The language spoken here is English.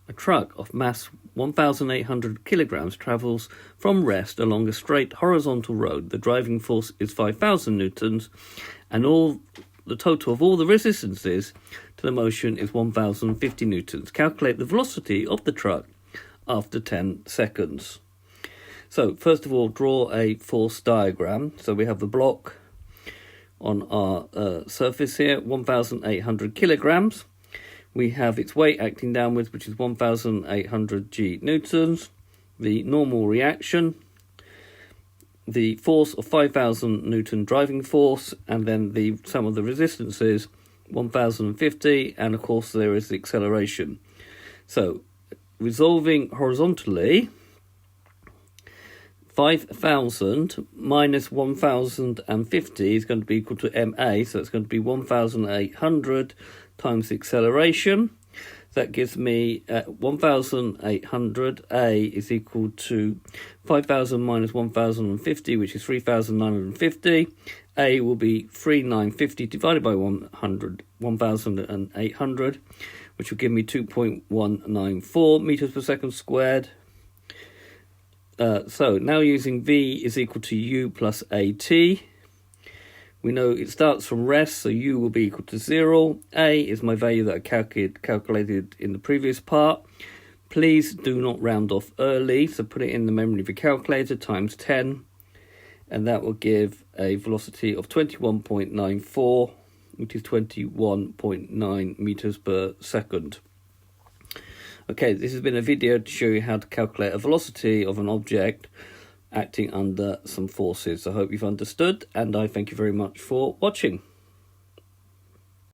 A truck of mass 1,800 kilograms travels from rest along a straight horizontal road. The driving force is 5,000 newtons, and the total of all the resistances to the motion is 1,050 newtons. Calculate the velocity of the truck after 10 seconds. So, first of all, draw a force diagram. So we have the block on our surface here, 1,800 kilograms. We have its weight acting downwards, which is 1,800 G newtons. The normal reaction, the force of 5,000 Newton driving force, and then the sum of the resistances, 1,050, and of course there is the acceleration. So, resolving horizontally, 5,000 minus 1,050 is going to be equal to MA, so it's going to be 1,800 times the acceleration. That gives me 1,800. A is equal to 5,000 minus 1,050, which is 3,950. A will be 3,950 divided by 1,800, which will give me 2.194 meters per second squared. So now using V is equal to U plus AT. We know it starts from rest, so U will be equal to 0. A is my value that I calculated in the previous part. Please do not round off early, so put it in the memory of your calculator, times 10. And that will give a velocity of 21.94, which is 21.9 meters per second. Okay, this has been a video to show you how to calculate a velocity of an object acting under some forces. I hope you've understood, and I thank you very much for watching.